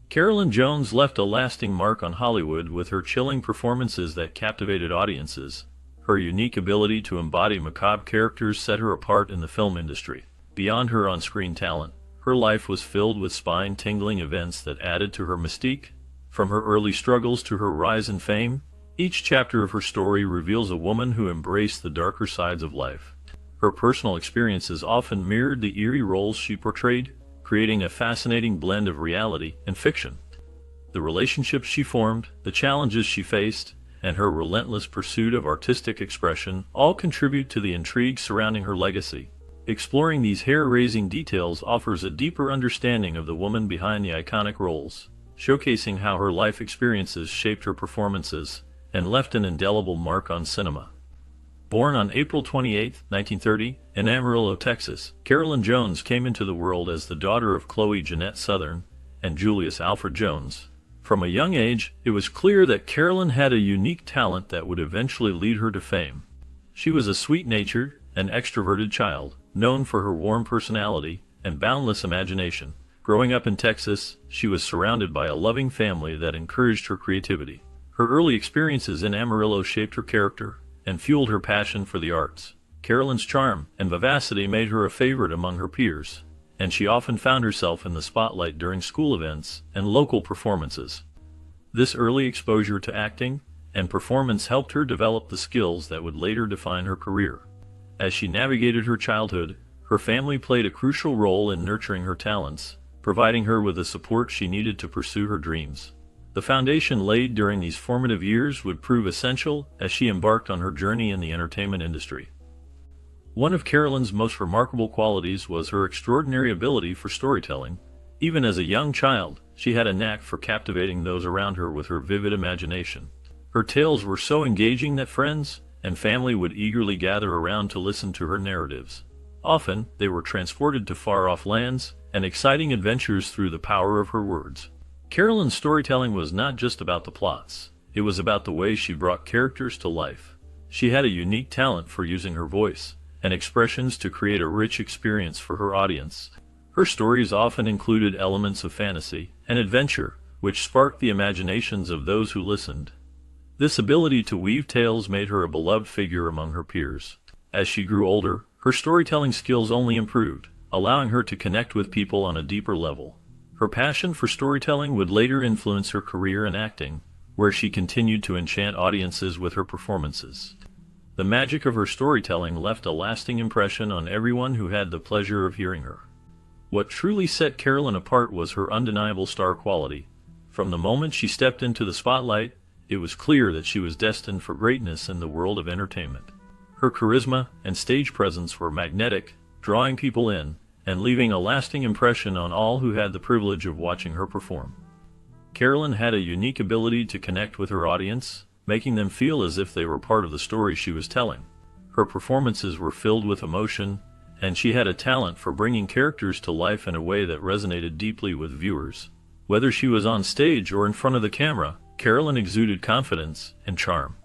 Carolyn Jones left a lasting mark on Hollywood with her chilling performances that captivated audiences. Her unique ability to embody macabre characters set her apart in the film industry. Beyond her on-screen talent, her life was filled with spine-tingling events that added to her mystique. From her early struggles to her rise in fame, each chapter of her story reveals a woman who embraced the darker sides of life. Her personal experiences often mirrored the eerie roles she portrayed, creating a fascinating blend of reality and fiction. The relationships she formed, the challenges she faced, and her relentless pursuit of artistic expression all contribute to the intrigue surrounding her legacy. Exploring these hair-raising details offers a deeper understanding of the woman behind the iconic roles, showcasing how her life experiences shaped her performances and left an indelible mark on cinema. Born on April 28, 1930, in Amarillo, Texas, Carolyn Jones came into the world as the daughter of Chloe Jeanette Southern and Julius Alfred Jones. From a young age, it was clear that Carolyn had a unique talent that would eventually lead her to fame. She was a sweet-natured and extroverted child, known for her warm personality and boundless imagination. Growing up in Texas, she was surrounded by a loving family that encouraged her creativity. Her early experiences in Amarillo shaped her character and fueled her passion for the arts. Carolyn's charm and vivacity made her a favorite among her peers, and she often found herself in the spotlight during school events and local performances. This early exposure to acting and performance helped her develop the skills that would later define her career. As she navigated her childhood, her family played a crucial role in nurturing her talents, providing her with the support she needed to pursue her dreams. The foundation laid during these formative years would prove essential as she embarked on her journey in the entertainment industry. One of Carolyn's most remarkable qualities was her extraordinary ability for storytelling. Even as a young child, she had a knack for captivating those around her with her vivid imagination. Her tales were so engaging that friends and family would eagerly gather around to listen to her narratives. Often, they were transported to far-off lands and exciting adventures through the power of her words. Carolyn's storytelling was not just about the plots. It was about the way she brought characters to life. She had a unique talent for using her voice and expressions to create a rich experience for her audience. Her stories often included elements of fantasy and adventure, which sparked the imaginations of those who listened. This ability to weave tales made her a beloved figure among her peers. As she grew older, her storytelling skills only improved, allowing her to connect with people on a deeper level. Her passion for storytelling would later influence her career in acting, where she continued to enchant audiences with her performances. The magic of her storytelling left a lasting impression on everyone who had the pleasure of hearing her. What truly set Carolyn apart was her undeniable star quality. From the moment she stepped into the spotlight, it was clear that she was destined for greatness in the world of entertainment. Her charisma and stage presence were magnetic, drawing people in and leaving a lasting impression on all who had the privilege of watching her perform. Carolyn had a unique ability to connect with her audience, making them feel as if they were part of the story she was telling. Her performances were filled with emotion, and she had a talent for bringing characters to life in a way that resonated deeply with viewers. Whether she was on stage or in front of the camera, Carolyn exuded confidence and charm.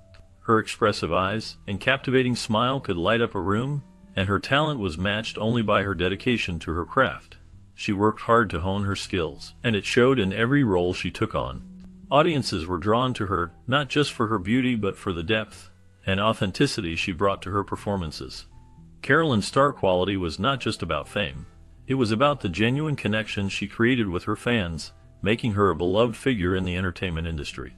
Her expressive eyes and captivating smile could light up a room, and her talent was matched only by her dedication to her craft. She worked hard to hone her skills, and it showed in every role she took on. Audiences were drawn to her, not just for her beauty but for the depth and authenticity she brought to her performances. Carolyn's star quality was not just about fame. It was about the genuine connection she created with her fans, making her a beloved figure in the entertainment industry.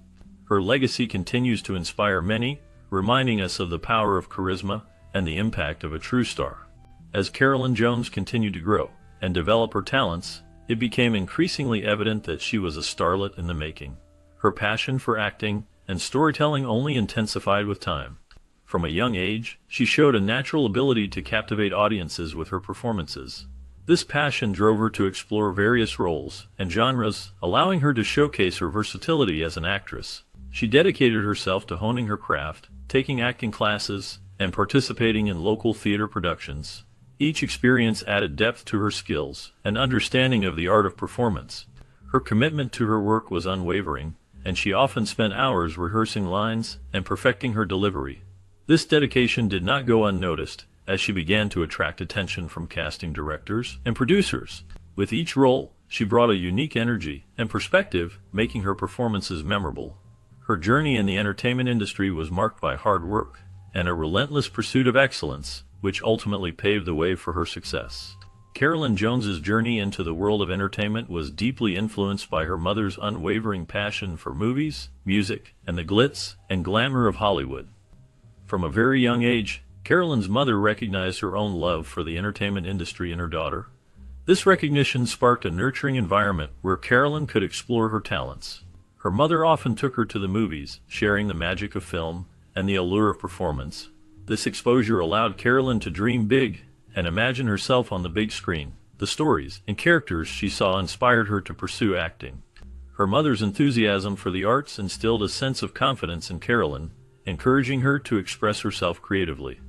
Her legacy continues to inspire many, reminding us of the power of charisma and the impact of a true star. As Carolyn Jones continued to grow and develop her talents, it became increasingly evident that she was a starlet in the making. Her passion for acting and storytelling only intensified with time. From a young age, she showed a natural ability to captivate audiences with her performances. This passion drove her to explore various roles and genres, allowing her to showcase her versatility as an actress. She dedicated herself to honing her craft, taking acting classes, and participating in local theater productions. Each experience added depth to her skills and understanding of the art of performance. Her commitment to her work was unwavering, and she often spent hours rehearsing lines and perfecting her delivery. This dedication did not go unnoticed, as she began to attract attention from casting directors and producers. With each role, She brought a unique energy and perspective, making her performances memorable. Her journey in the entertainment industry was marked by hard work and a relentless pursuit of excellence, which ultimately paved the way for her success. Carolyn Jones's journey into the world of entertainment was deeply influenced by her mother's unwavering passion for movies, music, and the glitz and glamour of Hollywood. From a very young age, Carolyn's mother recognized her own love for the entertainment industry in her daughter. This recognition sparked a nurturing environment where Carolyn could explore her talents. Her mother often took her to the movies, sharing the magic of film and the allure of performance. This exposure allowed Carolyn to dream big and imagine herself on the big screen. The stories and characters she saw inspired her to pursue acting. Her mother's enthusiasm for the arts instilled a sense of confidence in Carolyn, encouraging her to express herself creatively.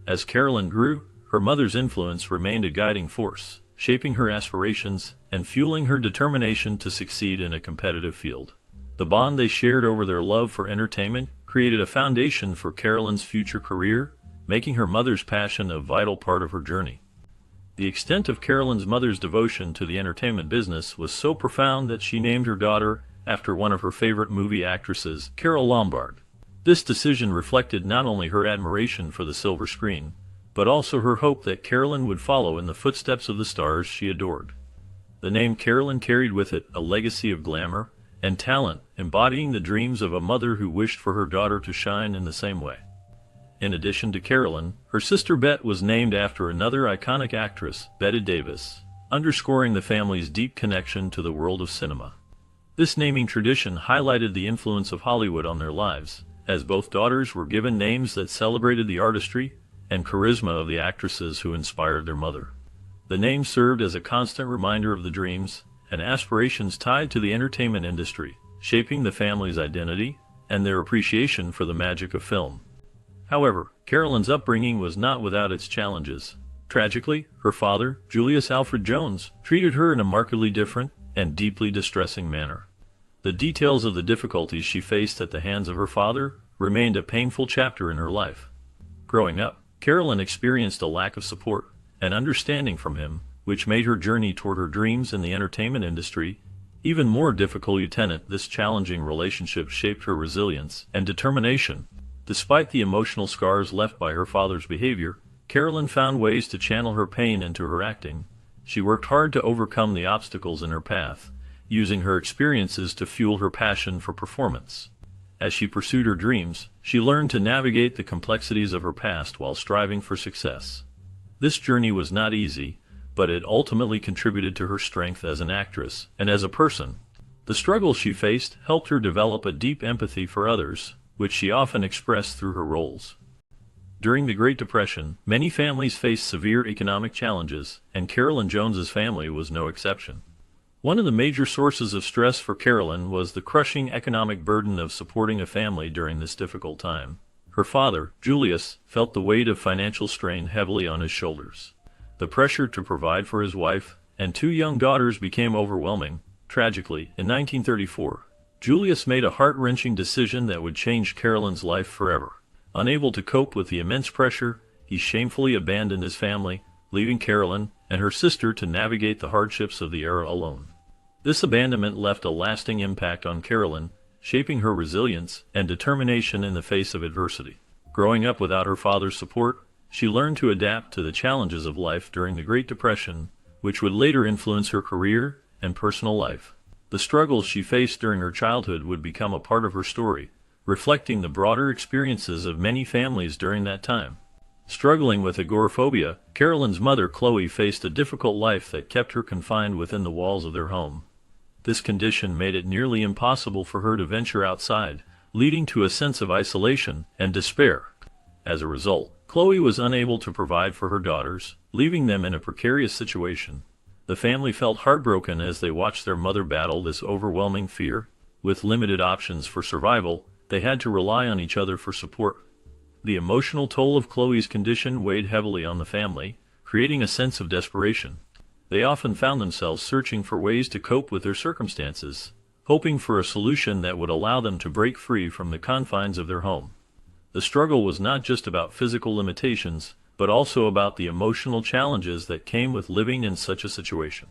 As Carolyn grew, her mother's influence remained a guiding force, shaping her aspirations and fueling her determination to succeed in a competitive field. The bond they shared over their love for entertainment created a foundation for Carolyn's future career, making her mother's passion a vital part of her journey. The extent of Carolyn's mother's devotion to the entertainment business was so profound that she named her daughter after one of her favorite movie actresses, Carole Lombard. This decision reflected not only her admiration for the silver screen, but also her hope that Carolyn would follow in the footsteps of the stars she adored. The name Carolyn carried with it a legacy of glamour and talent, embodying the dreams of a mother who wished for her daughter to shine in the same way. In addition to Carolyn, her sister Bet was named after another iconic actress, Bette Davis, underscoring the family's deep connection to the world of cinema. This naming tradition highlighted the influence of Hollywood on their lives, as both daughters were given names that celebrated the artistry and charisma of the actresses who inspired their mother. The name served as a constant reminder of the dreams and aspirations tied to the entertainment industry, shaping the family's identity and their appreciation for the magic of film. However, Carolyn's upbringing was not without its challenges. Tragically, her father, Julius Alfred Jones, treated her in a markedly different and deeply distressing manner. The details of the difficulties she faced at the hands of her father remained a painful chapter in her life. Growing up, Carolyn experienced a lack of support and understanding from him, which made her journey toward her dreams in the entertainment industry even more difficult. This challenging relationship shaped her resilience and determination. Despite the emotional scars left by her father's behavior, Carolyn found ways to channel her pain into her acting. She worked hard to overcome the obstacles in her path, using her experiences to fuel her passion for performance. As she pursued her dreams, she learned to navigate the complexities of her past while striving for success. This journey was not easy, but it ultimately contributed to her strength as an actress and as a person. The struggles she faced helped her develop a deep empathy for others, which she often expressed through her roles. During the Great Depression, many families faced severe economic challenges, and Carolyn Jones's family was no exception. One of the major sources of stress for Carolyn was the crushing economic burden of supporting a family during this difficult time. Her father, Julius, felt the weight of financial strain heavily on his shoulders. The pressure to provide for his wife and two young daughters became overwhelming. Tragically, in 1934, Julius made a heart-wrenching decision that would change Carolyn's life forever. Unable to cope with the immense pressure, he shamefully abandoned his family, leaving Carolyn and her sister to navigate the hardships of the era alone. This abandonment left a lasting impact on Carolyn, shaping her resilience and determination in the face of adversity. Growing up without her father's support, she learned to adapt to the challenges of life during the Great Depression, which would later influence her career and personal life. The struggles she faced during her childhood would become a part of her story, reflecting the broader experiences of many families during that time. Struggling with agoraphobia, Carolyn's mother, Chloe, faced a difficult life that kept her confined within the walls of their home. This condition made it nearly impossible for her to venture outside, leading to a sense of isolation and despair. As a result, Chloe was unable to provide for her daughters, leaving them in a precarious situation. The family felt heartbroken as they watched their mother battle this overwhelming fear. With limited options for survival, they had to rely on each other for support. The emotional toll of Chloe's condition weighed heavily on the family, creating a sense of desperation. They often found themselves searching for ways to cope with their circumstances, hoping for a solution that would allow them to break free from the confines of their home. The struggle was not just about physical limitations, but also about the emotional challenges that came with living in such a situation.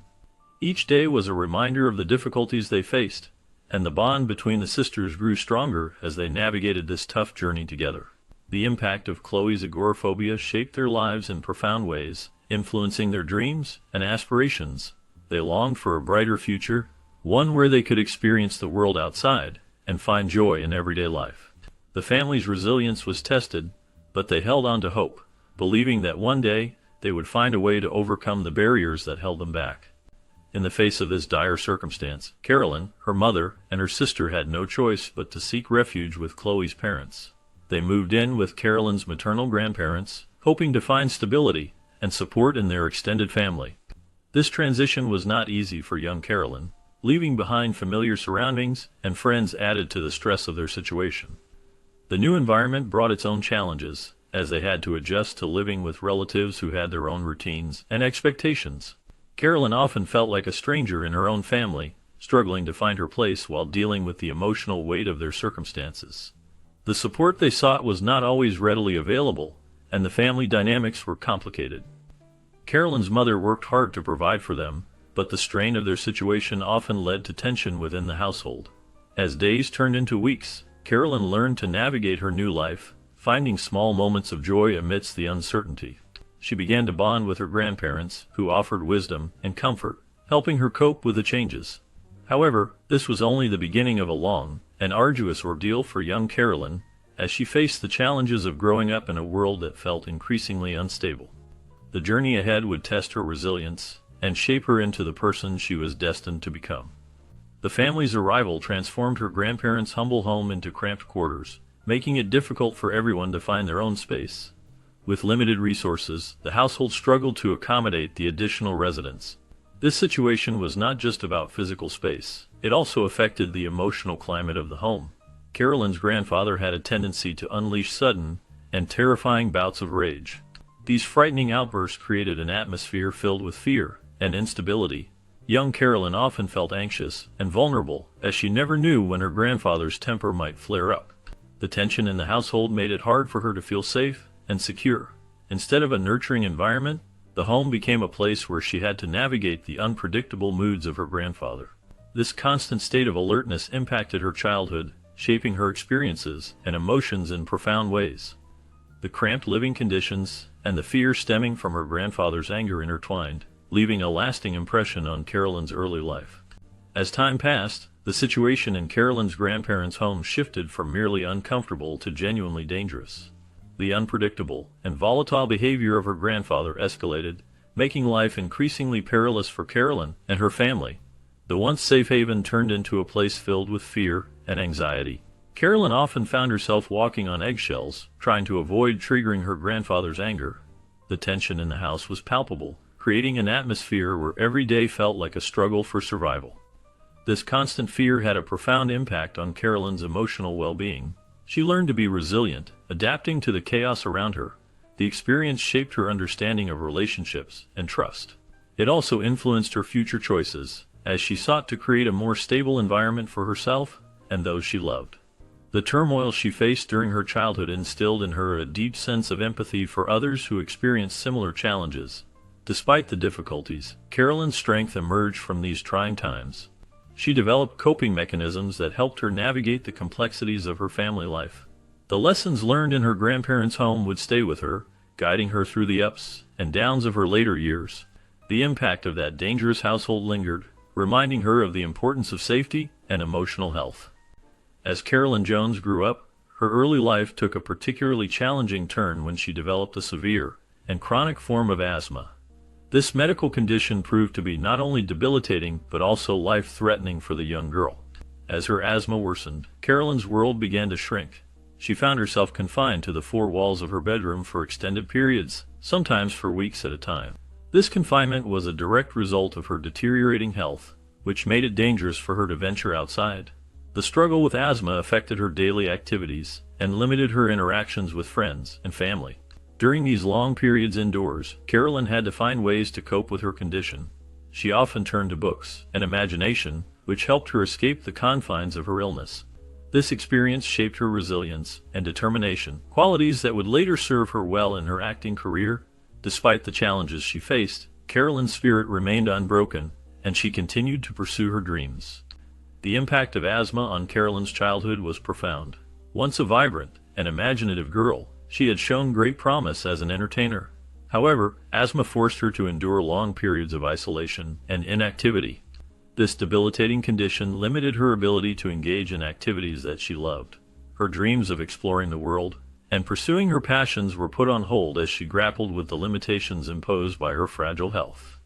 Each day was a reminder of the difficulties they faced, and the bond between the sisters grew stronger as they navigated this tough journey together. The impact of Chloe's agoraphobia shaped their lives in profound ways, influencing their dreams and aspirations. They longed for a brighter future, one where they could experience the world outside and find joy in everyday life. The family's resilience was tested, but they held on to hope, believing that one day they would find a way to overcome the barriers that held them back. In the face of this dire circumstance, Carolyn, her mother, and her sister had no choice but to seek refuge with Chloe's parents. They moved in with Carolyn's maternal grandparents, hoping to find stability and support in their extended family. This transition was not easy for young Carolyn. Leaving behind familiar surroundings and friends added to the stress of their situation. The new environment brought its own challenges, as they had to adjust to living with relatives who had their own routines and expectations. Carolyn often felt like a stranger in her own family, struggling to find her place while dealing with the emotional weight of their circumstances. The support they sought was not always readily available, and the family dynamics were complicated. Carolyn's mother worked hard to provide for them, but the strain of their situation often led to tension within the household. As days turned into weeks, Carolyn learned to navigate her new life, finding small moments of joy amidst the uncertainty. She began to bond with her grandparents, who offered wisdom and comfort, helping her cope with the changes. However, this was only the beginning of a long and arduous ordeal for young Carolyn, as she faced the challenges of growing up in a world that felt increasingly unstable. The journey ahead would test her resilience and shape her into the person she was destined to become. The family's arrival transformed her grandparents' humble home into cramped quarters, making it difficult for everyone to find their own space. With limited resources, the household struggled to accommodate the additional residents. This situation was not just about physical space, it also affected the emotional climate of the home. Carolyn's grandfather had a tendency to unleash sudden and terrifying bouts of rage. These frightening outbursts created an atmosphere filled with fear and instability. Young Carolyn often felt anxious and vulnerable, as she never knew when her grandfather's temper might flare up. The tension in the household made it hard for her to feel safe and secure. Instead of a nurturing environment, the home became a place where she had to navigate the unpredictable moods of her grandfather. This constant state of alertness impacted her childhood, shaping her experiences and emotions in profound ways. The cramped living conditions and the fear stemming from her grandfather's anger intertwined, leaving a lasting impression on Carolyn's early life. As time passed, the situation in Carolyn's grandparents' home shifted from merely uncomfortable to genuinely dangerous. The unpredictable and volatile behavior of her grandfather escalated, making life increasingly perilous for Carolyn and her family. The once safe haven turned into a place filled with fear and anxiety. Carolyn often found herself walking on eggshells, trying to avoid triggering her grandfather's anger. The tension in the house was palpable, creating an atmosphere where every day felt like a struggle for survival. This constant fear had a profound impact on Carolyn's emotional well-being. She learned to be resilient, adapting to the chaos around her. The experience shaped her understanding of relationships and trust. It also influenced her future choices, as she sought to create a more stable environment for herself and those she loved. The turmoil she faced during her childhood instilled in her a deep sense of empathy for others who experienced similar challenges. Despite the difficulties, Carolyn's strength emerged from these trying times. She developed coping mechanisms that helped her navigate the complexities of her family life. The lessons learned in her grandparents' home would stay with her, guiding her through the ups and downs of her later years. The impact of that dangerous household lingered, reminding her of the importance of safety and emotional health. As Carolyn Jones grew up, her early life took a particularly challenging turn when she developed a severe and chronic form of asthma. This medical condition proved to be not only debilitating but also life-threatening for the young girl. As her asthma worsened, Carolyn's world began to shrink. She found herself confined to the four walls of her bedroom for extended periods, sometimes for weeks at a time. This confinement was a direct result of her deteriorating health, which made it dangerous for her to venture outside. The struggle with asthma affected her daily activities and limited her interactions with friends and family. During these long periods indoors, Carolyn had to find ways to cope with her condition. She often turned to books and imagination, which helped her escape the confines of her illness. This experience shaped her resilience and determination, qualities that would later serve her well in her acting career. Despite the challenges she faced, Carolyn's spirit remained unbroken, and she continued to pursue her dreams. The impact of asthma on Carolyn's childhood was profound. Once a vibrant and imaginative girl, she had shown great promise as an entertainer. However, asthma forced her to endure long periods of isolation and inactivity. This debilitating condition limited her ability to engage in activities that she loved. Her dreams of exploring the world and pursuing her passions were put on hold as she grappled with the limitations imposed by her fragile health.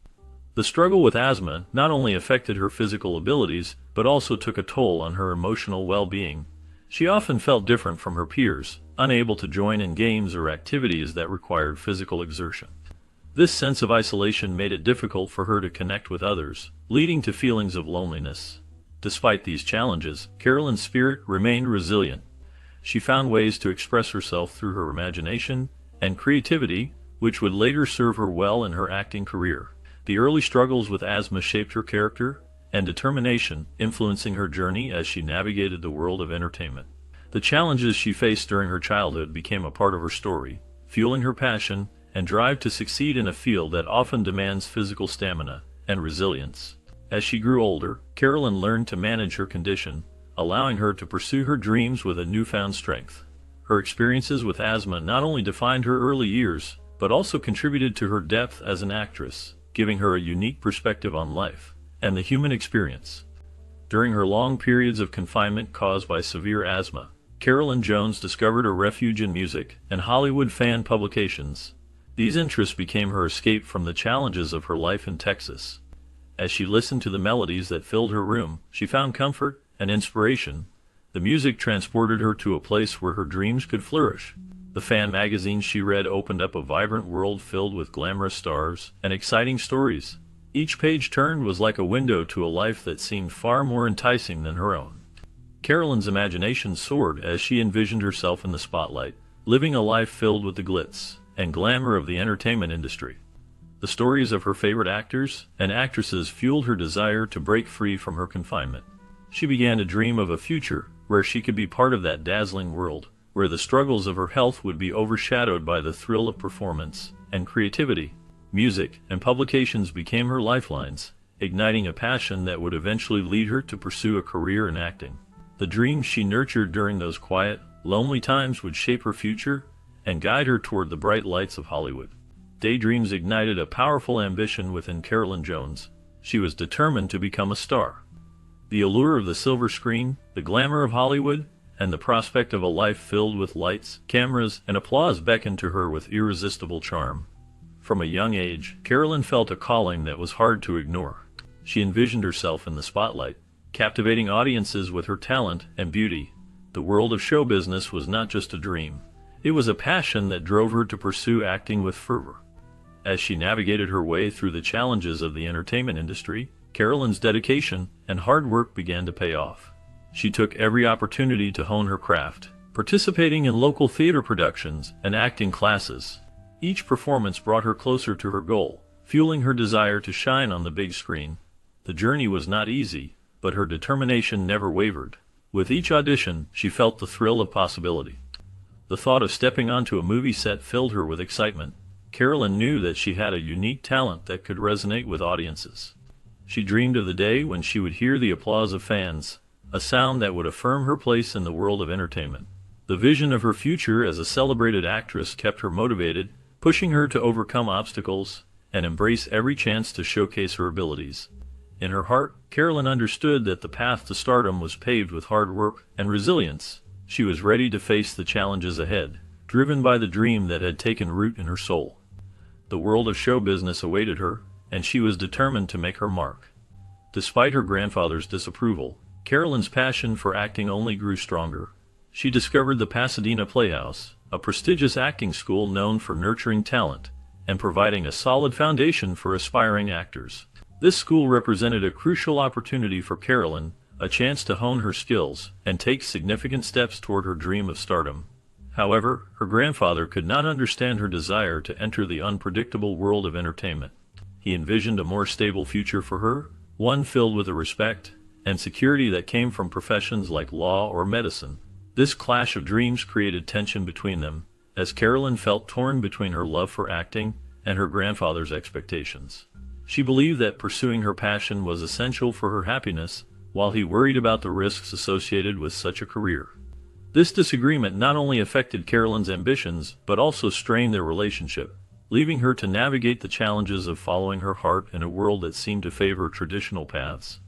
The struggle with asthma not only affected her physical abilities, but also took a toll on her emotional well-being. She often felt different from her peers, unable to join in games or activities that required physical exertion. This sense of isolation made it difficult for her to connect with others, leading to feelings of loneliness. Despite these challenges, Carolyn's spirit remained resilient. She found ways to express herself through her imagination and creativity, which would later serve her well in her acting career. The early struggles with asthma shaped her character and determination, influencing her journey as she navigated the world of entertainment. The challenges she faced during her childhood became a part of her story, fueling her passion and drive to succeed in a field that often demands physical stamina and resilience. As she grew older, Carolyn learned to manage her condition, allowing her to pursue her dreams with a newfound strength. Her experiences with asthma not only defined her early years, but also contributed to her depth as an actress, giving her a unique perspective on life and the human experience. During her long periods of confinement caused by severe asthma, Carolyn Jones discovered a refuge in music and Hollywood fan publications. These interests became her escape from the challenges of her life in Texas. As she listened to the melodies that filled her room, she found comfort and inspiration. The music transported her to a place where her dreams could flourish. The fan magazines she read opened up a vibrant world filled with glamorous stars and exciting stories. Each page turned was like a window to a life that seemed far more enticing than her own. Carolyn's imagination soared as she envisioned herself in the spotlight, living a life filled with the glitz and glamour of the entertainment industry. The stories of her favorite actors and actresses fueled her desire to break free from her confinement. She began to dream of a future where she could be part of that dazzling world, where the struggles of her health would be overshadowed by the thrill of performance and creativity. Music and publications became her lifelines, igniting a passion that would eventually lead her to pursue a career in acting. The dreams she nurtured during those quiet, lonely times would shape her future and guide her toward the bright lights of Hollywood. Daydreams ignited a powerful ambition within Carolyn Jones. She was determined to become a star. The allure of the silver screen, the glamour of Hollywood, and the prospect of a life filled with lights, cameras, and applause beckoned to her with irresistible charm. From a young age, Carolyn felt a calling that was hard to ignore. She envisioned herself in the spotlight, captivating audiences with her talent and beauty. The world of show business was not just a dream. It was a passion that drove her to pursue acting with fervor. As she navigated her way through the challenges of the entertainment industry, Carolyn's dedication and hard work began to pay off. She took every opportunity to hone her craft, participating in local theater productions and acting classes. Each performance brought her closer to her goal, fueling her desire to shine on the big screen. The journey was not easy, but her determination never wavered. With each audition, she felt the thrill of possibility. The thought of stepping onto a movie set filled her with excitement. Carolyn knew that she had a unique talent that could resonate with audiences. She dreamed of the day when she would hear the applause of fans, a sound that would affirm her place in the world of entertainment. The vision of her future as a celebrated actress kept her motivated, pushing her to overcome obstacles and embrace every chance to showcase her abilities. In her heart, Carolyn understood that the path to stardom was paved with hard work and resilience. She was ready to face the challenges ahead, driven by the dream that had taken root in her soul. The world of show business awaited her, and she was determined to make her mark. Despite her grandfather's disapproval, Carolyn's passion for acting only grew stronger. She discovered the Pasadena Playhouse, a prestigious acting school known for nurturing talent and providing a solid foundation for aspiring actors. This school represented a crucial opportunity for Carolyn, a chance to hone her skills and take significant steps toward her dream of stardom. However, her grandfather could not understand her desire to enter the unpredictable world of entertainment. He envisioned a more stable future for her, one filled with the respect and security that came from professions like law or medicine. This clash of dreams created tension between them, as Carolyn felt torn between her love for acting and her grandfather's expectations. She believed that pursuing her passion was essential for her happiness, while he worried about the risks associated with such a career. This disagreement not only affected Carolyn's ambitions, but also strained their relationship, leaving her to navigate the challenges of following her heart in a world that seemed to favor traditional paths.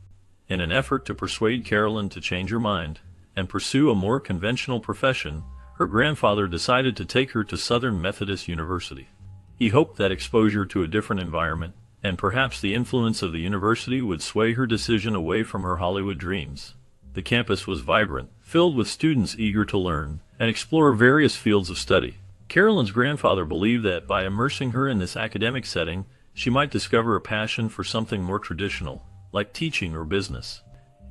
In an effort to persuade Carolyn to change her mind and pursue a more conventional profession, her grandfather decided to take her to Southern Methodist University. He hoped that exposure to a different environment, and perhaps the influence of the university, would sway her decision away from her Hollywood dreams. The campus was vibrant, filled with students eager to learn and explore various fields of study. Carolyn's grandfather believed that by immersing her in this academic setting, she might discover a passion for something more traditional, like teaching or business.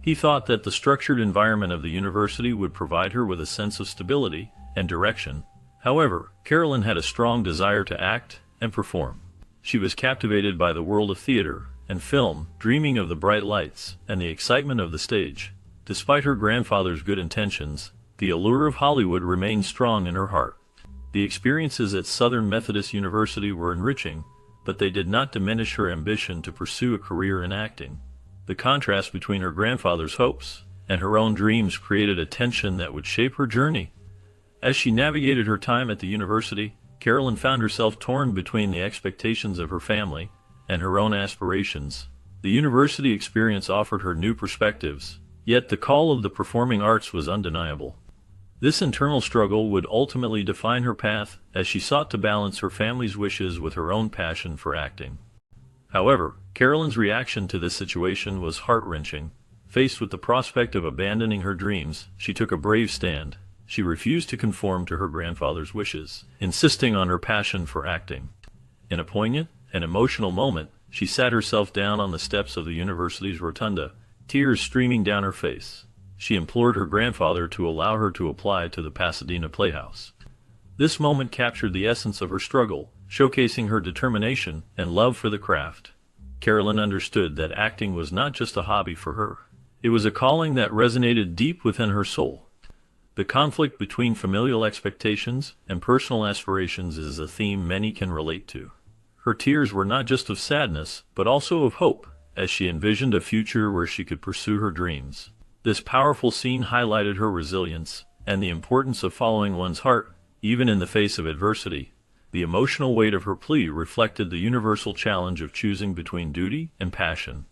He thought that the structured environment of the university would provide her with a sense of stability and direction. However, Carolyn had a strong desire to act and perform. She was captivated by the world of theater and film, dreaming of the bright lights and the excitement of the stage. Despite her grandfather's good intentions, the allure of Hollywood remained strong in her heart. The experiences at Southern Methodist University were enriching, but they did not diminish her ambition to pursue a career in acting. The contrast between her grandfather's hopes and her own dreams created a tension that would shape her journey. As she navigated her time at the university, Carolyn found herself torn between the expectations of her family and her own aspirations. The university experience offered her new perspectives, yet the call of the performing arts was undeniable. This internal struggle would ultimately define her path as she sought to balance her family's wishes with her own passion for acting. However, Carolyn's reaction to this situation was heart-wrenching. Faced with the prospect of abandoning her dreams, she took a brave stand. She refused to conform to her grandfather's wishes, insisting on her passion for acting. In a poignant and emotional moment, she sat herself down on the steps of the university's rotunda, tears streaming down her face. She implored her grandfather to allow her to apply to the Pasadena Playhouse. This moment captured the essence of her struggle, showcasing her determination and love for the craft. Carolyn understood that acting was not just a hobby for her. It was a calling that resonated deep within her soul. The conflict between familial expectations and personal aspirations is a theme many can relate to. Her tears were not just of sadness, but also of hope, as she envisioned a future where she could pursue her dreams. This powerful scene highlighted her resilience and the importance of following one's heart, even in the face of adversity. The emotional weight of her plea reflected the universal challenge of choosing between duty and passion.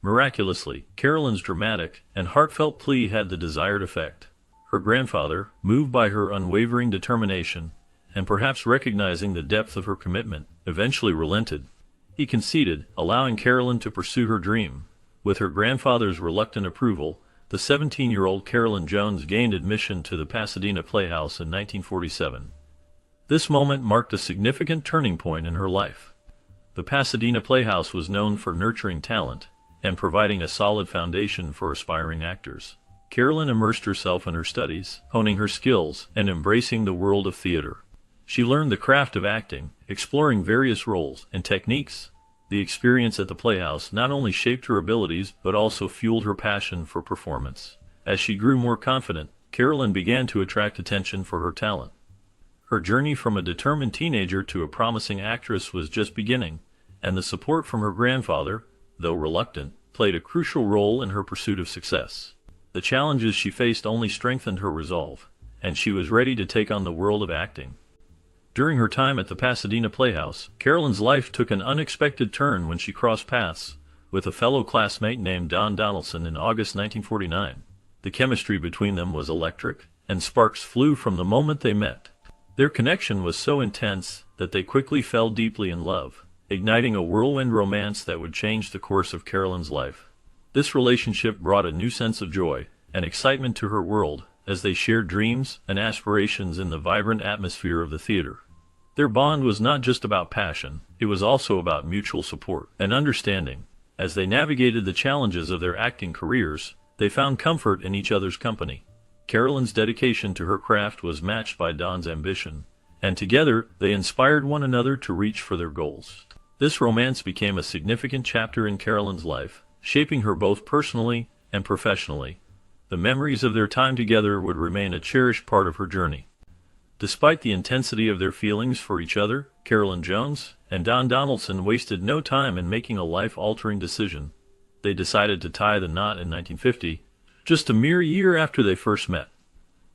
Miraculously, Carolyn's dramatic and heartfelt plea had the desired effect. Her grandfather, moved by her unwavering determination, and perhaps recognizing the depth of her commitment, eventually relented. He conceded, allowing Carolyn to pursue her dream. With her grandfather's reluctant approval, the 17-year-old Carolyn Jones gained admission to the Pasadena Playhouse in 1947. This moment marked a significant turning point in her life. The Pasadena Playhouse was known for nurturing talent and providing a solid foundation for aspiring actors. Carolyn immersed herself in her studies, honing her skills and embracing the world of theater. She learned the craft of acting, exploring various roles and techniques. The experience at the Playhouse not only shaped her abilities but also fueled her passion for performance. As she grew more confident, Carolyn began to attract attention for her talent. Her journey from a determined teenager to a promising actress was just beginning, and the support from her grandfather, though reluctant, played a crucial role in her pursuit of success. The challenges she faced only strengthened her resolve, and she was ready to take on the world of acting. During her time at the Pasadena Playhouse, Carolyn's life took an unexpected turn when she crossed paths with a fellow classmate named Don Donaldson in August 1949. The chemistry between them was electric, and sparks flew from the moment they met. Their connection was so intense that they quickly fell deeply in love, igniting a whirlwind romance that would change the course of Carolyn's life. This relationship brought a new sense of joy and excitement to her world as they shared dreams and aspirations in the vibrant atmosphere of the theater. Their bond was not just about passion, it was also about mutual support and understanding. As they navigated the challenges of their acting careers, they found comfort in each other's company. Carolyn's dedication to her craft was matched by Don's ambition, and together they inspired one another to reach for their goals. This romance became a significant chapter in Carolyn's life, shaping her both personally and professionally. The memories of their time together would remain a cherished part of her journey. Despite the intensity of their feelings for each other, Carolyn Jones and Don Donaldson wasted no time in making a life-altering decision. They decided to tie the knot in 1950, just a mere year after they first met.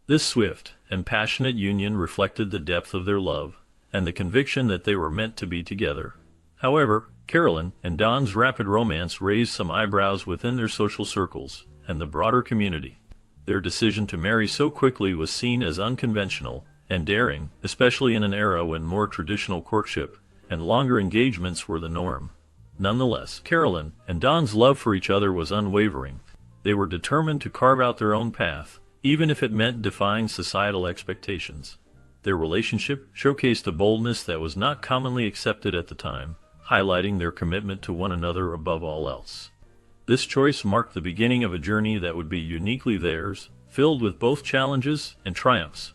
This swift and passionate union reflected the depth of their love and the conviction that they were meant to be together. However, Carolyn and Don's rapid romance raised some eyebrows within their social circles and the broader community. Their decision to marry so quickly was seen as unconventional and daring, especially in an era when more traditional courtship and longer engagements were the norm. Nonetheless, Carolyn and Don's love for each other was unwavering. They were determined to carve out their own path, even if it meant defying societal expectations. Their relationship showcased a boldness that was not commonly accepted at the time, highlighting their commitment to one another above all else. This choice marked the beginning of a journey that would be uniquely theirs, filled with both challenges and triumphs.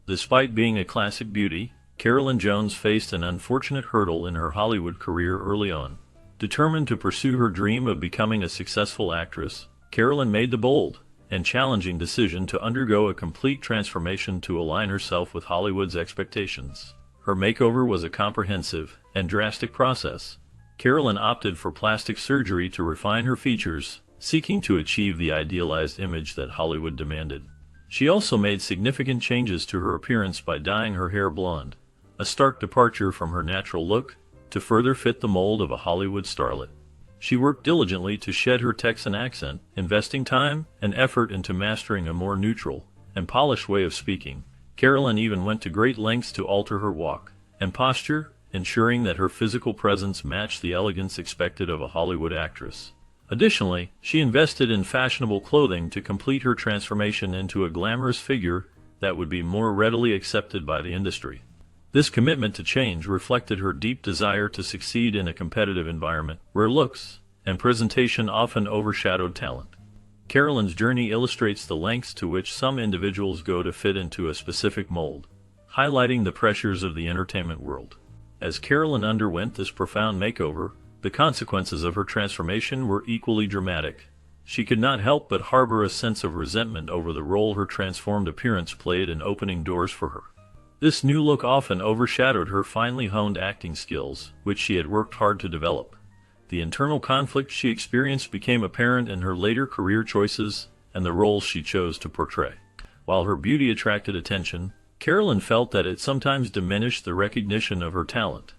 Despite being a classic beauty, Carolyn Jones faced an unfortunate hurdle in her Hollywood career early on. Determined to pursue her dream of becoming a successful actress, Carolyn made the bold and challenging decision to undergo a complete transformation to align herself with Hollywood's expectations. Her makeover was a comprehensive and drastic process. Carolyn opted for plastic surgery to refine her features, seeking to achieve the idealized image that Hollywood demanded. She also made significant changes to her appearance by dyeing her hair blonde, a stark departure from her natural look, to further fit the mold of a Hollywood starlet. She worked diligently to shed her Texan accent, investing time and effort into mastering a more neutral and polished way of speaking. Carolyn even went to great lengths to alter her walk and posture, ensuring that her physical presence matched the elegance expected of a Hollywood actress. Additionally, she invested in fashionable clothing to complete her transformation into a glamorous figure that would be more readily accepted by the industry. This commitment to change reflected her deep desire to succeed in a competitive environment where looks and presentation often overshadowed talent. Carolyn's journey illustrates the lengths to which some individuals go to fit into a specific mold, highlighting the pressures of the entertainment world. As Carolyn underwent this profound makeover, the consequences of her transformation were equally dramatic. She could not help but harbor a sense of resentment over the role her transformed appearance played in opening doors for her. This new look often overshadowed her finely honed acting skills, which she had worked hard to develop. The internal conflict she experienced became apparent in her later career choices and the roles she chose to portray. While her beauty attracted attention, Carolyn felt that it sometimes diminished the recognition of her talent.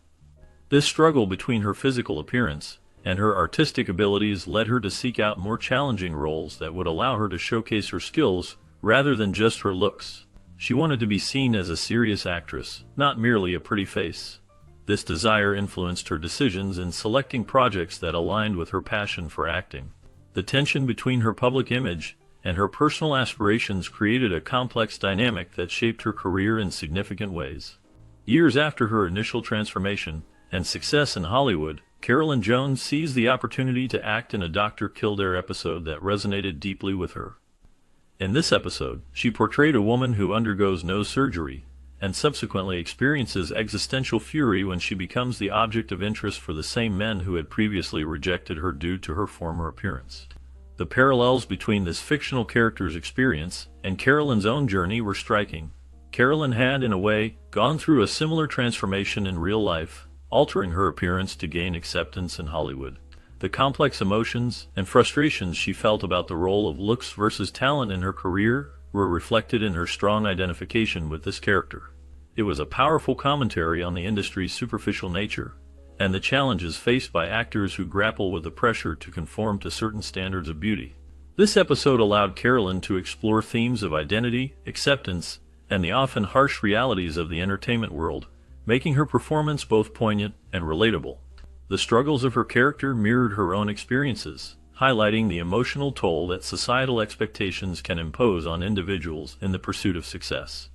This struggle between her physical appearance and her artistic abilities led her to seek out more challenging roles that would allow her to showcase her skills rather than just her looks. She wanted to be seen as a serious actress, not merely a pretty face. This desire influenced her decisions in selecting projects that aligned with her passion for acting. The tension between her public image and her personal aspirations created a complex dynamic that shaped her career in significant ways. Years after her initial transformation and success in Hollywood, Carolyn Jones seized the opportunity to act in a Dr. Kildare episode that resonated deeply with her. In this episode, she portrayed a woman who undergoes nose surgery and subsequently experiences existential fury when she becomes the object of interest for the same men who had previously rejected her due to her former appearance. The parallels between this fictional character's experience and Carolyn's own journey were striking. Carolyn had, in a way, gone through a similar transformation in real life, altering her appearance to gain acceptance in Hollywood. The complex emotions and frustrations she felt about the role of looks versus talent in her career were reflected in her strong identification with this character. It was a powerful commentary on the industry's superficial nature and the challenges faced by actors who grapple with the pressure to conform to certain standards of beauty. This episode allowed Carolyn to explore themes of identity, acceptance, and the often harsh realities of the entertainment world, making her performance both poignant and relatable. The struggles of her character mirrored her own experiences, highlighting the emotional toll that societal expectations can impose on individuals in the pursuit of success.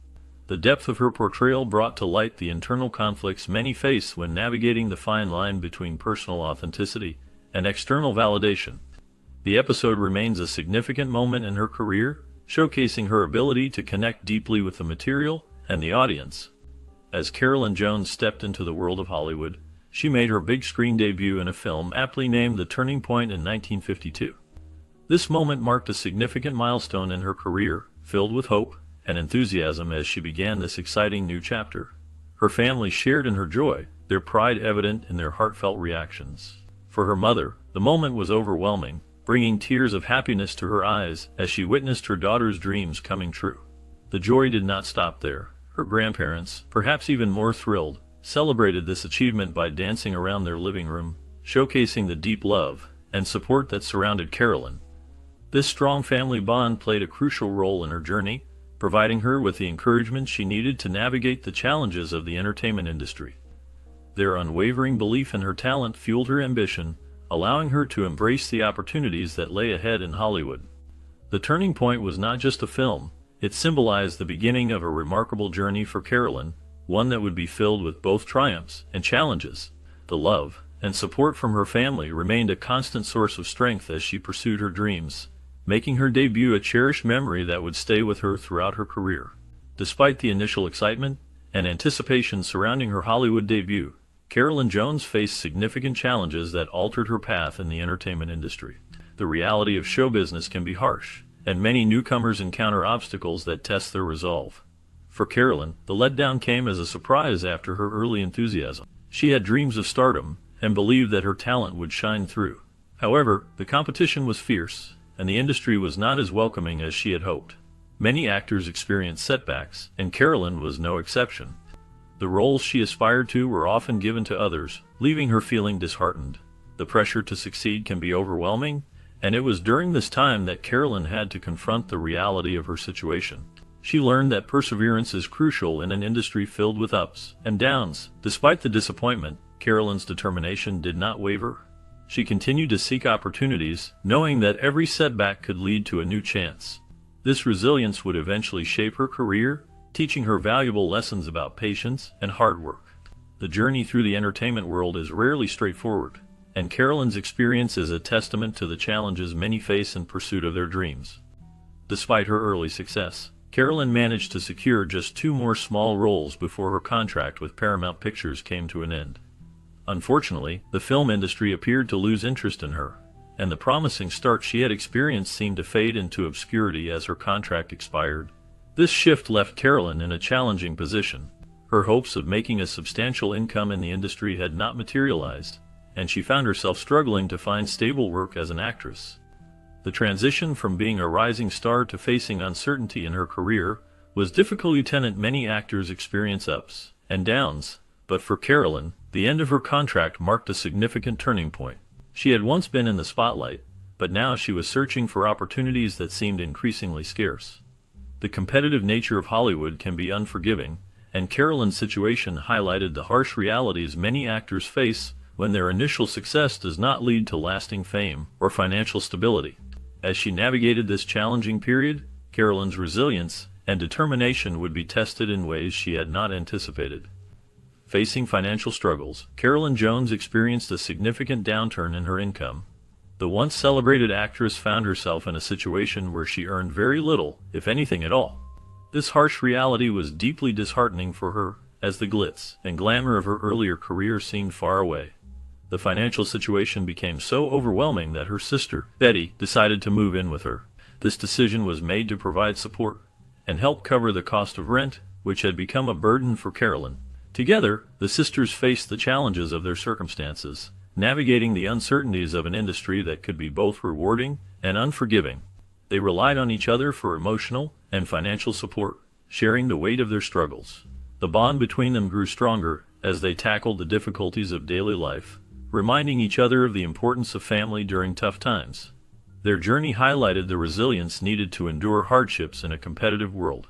The depth of her portrayal brought to light the internal conflicts many face when navigating the fine line between personal authenticity and external validation. The episode remains a significant moment in her career, showcasing her ability to connect deeply with the material and the audience. As Carolyn Jones stepped into the world of Hollywood, she made her big screen debut in a film aptly named The Turning Point in 1952. This moment marked a significant milestone in her career, filled with hope and enthusiasm as she began this exciting new chapter. Her family shared in her joy, their pride evident in their heartfelt reactions. For her mother, the moment was overwhelming, bringing tears of happiness to her eyes as she witnessed her daughter's dreams coming true. The joy did not stop there. Her grandparents, perhaps even more thrilled, celebrated this achievement by dancing around their living room, showcasing the deep love and support that surrounded Carolyn. This strong family bond played a crucial role in her journey, providing her with the encouragement she needed to navigate the challenges of the entertainment industry. Their unwavering belief in her talent fueled her ambition, allowing her to embrace the opportunities that lay ahead in Hollywood. The turning point was not just a film, it symbolized the beginning of a remarkable journey for Carolyn, one that would be filled with both triumphs and challenges. The love and support from her family remained a constant source of strength as she pursued her dreams, making her debut a cherished memory that would stay with her throughout her career. Despite the initial excitement and anticipation surrounding her Hollywood debut, Carolyn Jones faced significant challenges that altered her path in the entertainment industry. The reality of show business can be harsh, and many newcomers encounter obstacles that test their resolve. For Carolyn, the letdown came as a surprise after her early enthusiasm. She had dreams of stardom and believed that her talent would shine through. However, the competition was fierce, and the industry was not as welcoming as she had hoped. Many actors experienced setbacks, and Carolyn was no exception. The roles she aspired to were often given to others, leaving her feeling disheartened. The pressure to succeed can be overwhelming, and it was during this time that Carolyn had to confront the reality of her situation. She learned that perseverance is crucial in an industry filled with ups and downs. Despite the disappointment, Carolyn's determination did not waver. She continued to seek opportunities, knowing that every setback could lead to a new chance. This resilience would eventually shape her career, teaching her valuable lessons about patience and hard work. The journey through the entertainment world is rarely straightforward, and Carolyn's experience is a testament to the challenges many face in pursuit of their dreams. Despite her early success, Carolyn managed to secure just 2 more small roles before her contract with Paramount Pictures came to an end. Unfortunately, the film industry appeared to lose interest in her, and the promising start she had experienced seemed to fade into obscurity as her contract expired. This shift left Carolyn in a challenging position. Her hopes of making a substantial income in the industry had not materialized, and she found herself struggling to find stable work as an actress. The transition from being a rising star to facing uncertainty in her career was difficult. Many actors experience ups and downs, but for Carolyn, the end of her contract marked a significant turning point. She had once been in the spotlight, but now she was searching for opportunities that seemed increasingly scarce. The competitive nature of Hollywood can be unforgiving, and Carolyn's situation highlighted the harsh realities many actors face when their initial success does not lead to lasting fame or financial stability. As she navigated this challenging period, Carolyn's resilience and determination would be tested in ways she had not anticipated. Facing financial struggles, Carolyn Jones experienced a significant downturn in her income. The once celebrated actress found herself in a situation where she earned very little, if anything at all. This harsh reality was deeply disheartening for her, as the glitz and glamour of her earlier career seemed far away. The financial situation became so overwhelming that her sister, Betty, decided to move in with her. This decision was made to provide support and help cover the cost of rent, which had become a burden for Carolyn. Together, the sisters faced the challenges of their circumstances, navigating the uncertainties of an industry that could be both rewarding and unforgiving. They relied on each other for emotional and financial support, sharing the weight of their struggles. The bond between them grew stronger as they tackled the difficulties of daily life, reminding each other of the importance of family during tough times. Their journey highlighted the resilience needed to endure hardships in a competitive world.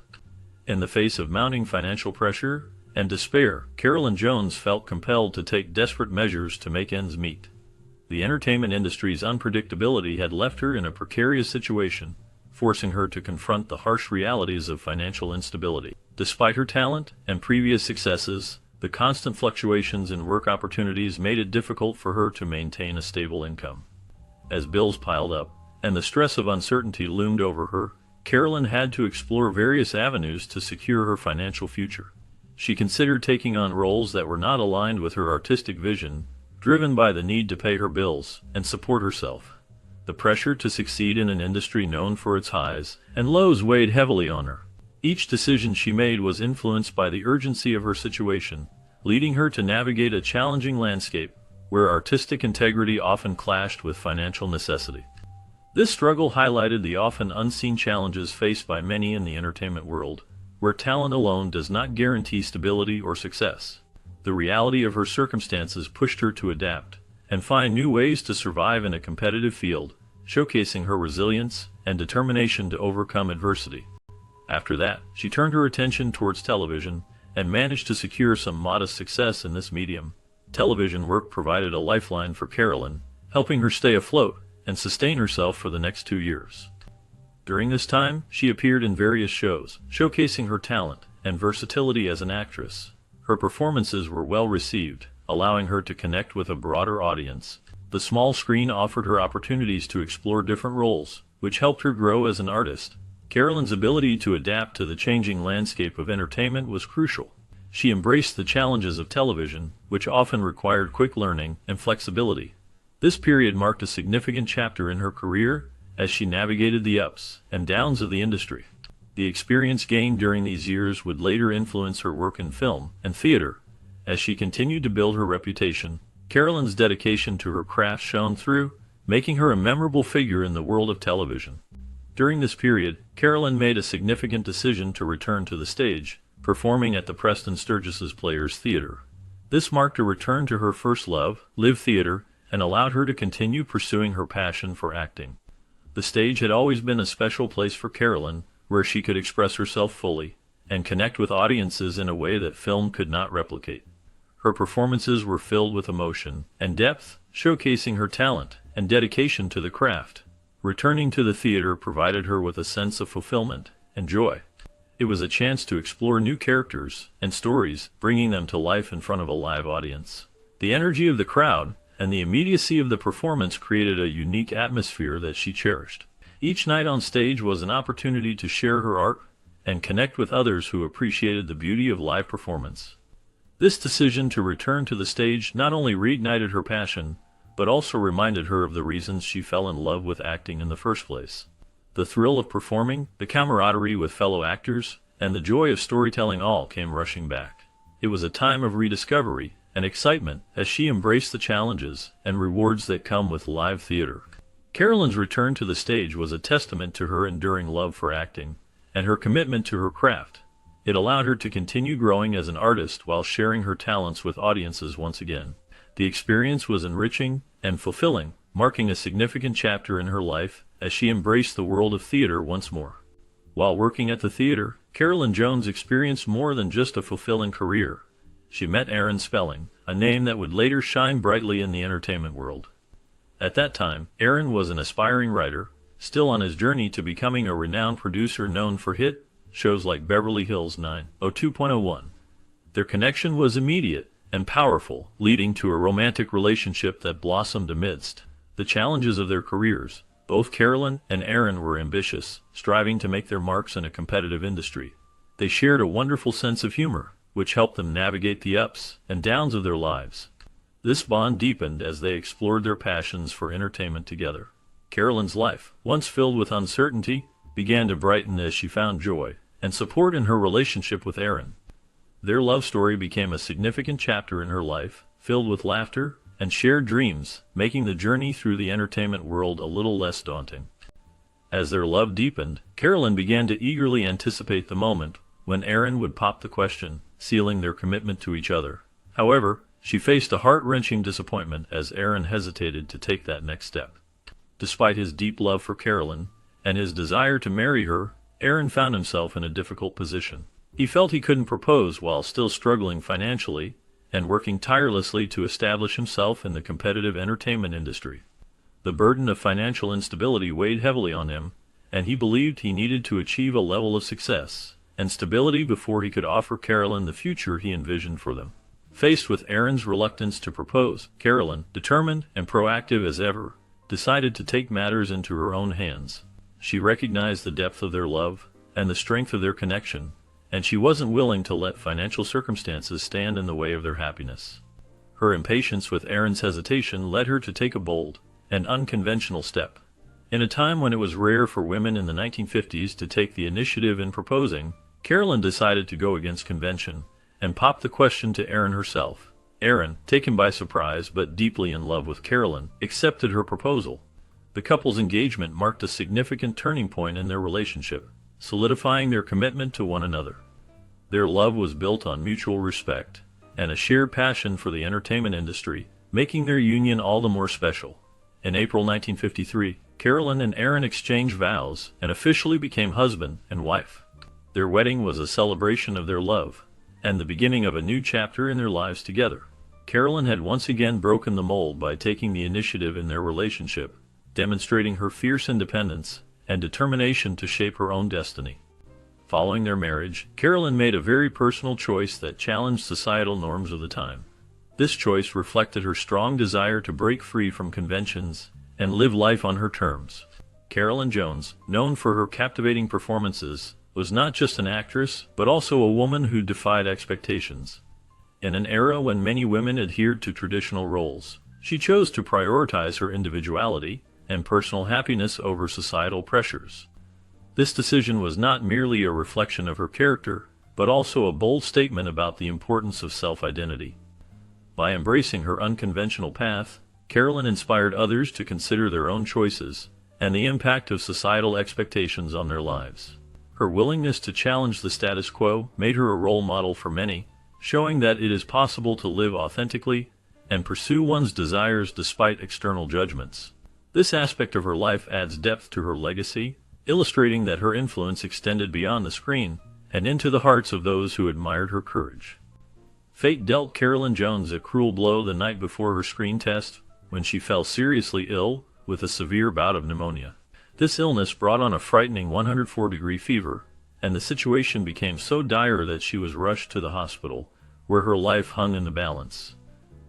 In the face of mounting financial pressure and despair, Carolyn Jones felt compelled to take desperate measures to make ends meet. The entertainment industry's unpredictability had left her in a precarious situation, forcing her to confront the harsh realities of financial instability. Despite her talent and previous successes, the constant fluctuations in work opportunities made it difficult for her to maintain a stable income. As bills piled up and the stress of uncertainty loomed over her, Carolyn had to explore various avenues to secure her financial future. She considered taking on roles that were not aligned with her artistic vision, driven by the need to pay her bills and support herself. The pressure to succeed in an industry known for its highs and lows weighed heavily on her. Each decision she made was influenced by the urgency of her situation, leading her to navigate a challenging landscape where artistic integrity often clashed with financial necessity. This struggle highlighted the often unseen challenges faced by many in the entertainment world, where talent alone does not guarantee stability or success. The reality of her circumstances pushed her to adapt and find new ways to survive in a competitive field, showcasing her resilience and determination to overcome adversity. After that, she turned her attention towards television and managed to secure some modest success in this medium. Television work provided a lifeline for Carolyn, helping her stay afloat and sustain herself for the next 2 years. During this time, she appeared in various shows, showcasing her talent and versatility as an actress. Her performances were well received, allowing her to connect with a broader audience. The small screen offered her opportunities to explore different roles, which helped her grow as an artist. Carolyn's ability to adapt to the changing landscape of entertainment was crucial. She embraced the challenges of television, which often required quick learning and flexibility. This period marked a significant chapter in her career as she navigated the ups and downs of the industry. The experience gained during these years would later influence her work in film and theater. As she continued to build her reputation, Carolyn's dedication to her craft shone through, making her a memorable figure in the world of television. During this period, Carolyn made a significant decision to return to the stage, performing at the Preston Sturgis's Players Theatre. This marked a return to her first love, live theater, and allowed her to continue pursuing her passion for acting. The stage had always been a special place for Carolyn, where she could express herself fully and connect with audiences in a way that film could not replicate. Her performances were filled with emotion and depth, showcasing her talent and dedication to the craft. Returning to the theater provided her with a sense of fulfillment and joy. It was a chance to explore new characters and stories, bringing them to life in front of a live audience. The energy of the crowd and the immediacy of the performance created a unique atmosphere that she cherished. Each night on stage was an opportunity to share her art and connect with others who appreciated the beauty of live performance. This decision to return to the stage not only reignited her passion, but also reminded her of the reasons she fell in love with acting in the first place. The thrill of performing, the camaraderie with fellow actors, and the joy of storytelling all came rushing back. It was a time of rediscovery and excitement as she embraced the challenges and rewards that come with live theater. Carolyn's return to the stage was a testament to her enduring love for acting and her commitment to her craft. It allowed her to continue growing as an artist while sharing her talents with audiences once again. The experience was enriching and fulfilling, marking a significant chapter in her life as she embraced the world of theater once more. While working at the theater, Carolyn Jones experienced more than just a fulfilling career. She met Aaron Spelling, a name that would later shine brightly in the entertainment world. At that time, Aaron was an aspiring writer, still on his journey to becoming a renowned producer known for hit shows like Beverly Hills 902.01. Their connection was immediate and powerful, leading to a romantic relationship that blossomed amidst the challenges of their careers. Both Carolyn and Aaron were ambitious, striving to make their marks in a competitive industry. They shared a wonderful sense of humor, which helped them navigate the ups and downs of their lives. This bond deepened as they explored their passions for entertainment together. Carolyn's life, once filled with uncertainty, began to brighten as she found joy and support in her relationship with Aaron. Their love story became a significant chapter in her life, filled with laughter and shared dreams, making the journey through the entertainment world a little less daunting. As their love deepened, Carolyn began to eagerly anticipate the moment when Aaron would pop the question, sealing their commitment to each other. However, she faced a heart-wrenching disappointment as Aaron hesitated to take that next step. Despite his deep love for Carolyn and his desire to marry her, Aaron found himself in a difficult position. He felt he couldn't propose while still struggling financially and working tirelessly to establish himself in the competitive entertainment industry. The burden of financial instability weighed heavily on him, and he believed he needed to achieve a level of success and stability before he could offer Carolyn the future he envisioned for them. Faced with Aaron's reluctance to propose, Carolyn, determined and proactive as ever, decided to take matters into her own hands. She recognized the depth of their love and the strength of their connection, and she wasn't willing to let financial circumstances stand in the way of their happiness. Her impatience with Aaron's hesitation led her to take a bold and unconventional step. In a time when it was rare for women in the 1950s to take the initiative in proposing, Carolyn decided to go against convention and popped the question to Aaron herself. Aaron, taken by surprise but deeply in love with Carolyn, accepted her proposal. The couple's engagement marked a significant turning point in their relationship, solidifying their commitment to one another. Their love was built on mutual respect and a shared passion for the entertainment industry, making their union all the more special. In April 1953, Carolyn and Aaron exchanged vows and officially became husband and wife. Their wedding was a celebration of their love and the beginning of a new chapter in their lives together. Carolyn had once again broken the mold by taking the initiative in their relationship, demonstrating her fierce independence and determination to shape her own destiny. Following their marriage, Carolyn made a very personal choice that challenged societal norms of the time. This choice reflected her strong desire to break free from conventions and live life on her terms. Carolyn Jones, known for her captivating performances, was not just an actress, but also a woman who defied expectations. In an era when many women adhered to traditional roles, she chose to prioritize her individuality and personal happiness over societal pressures. This decision was not merely a reflection of her character, but also a bold statement about the importance of self-identity. By embracing her unconventional path, Carolyn inspired others to consider their own choices and the impact of societal expectations on their lives. Her willingness to challenge the status quo made her a role model for many, showing that it is possible to live authentically and pursue one's desires despite external judgments. This aspect of her life adds depth to her legacy, illustrating that her influence extended beyond the screen and into the hearts of those who admired her courage. Fate dealt Carolyn Jones a cruel blow the night before her screen test when she fell seriously ill with a severe bout of pneumonia. This illness brought on a frightening 104-degree fever, and the situation became so dire that she was rushed to the hospital, where her life hung in the balance.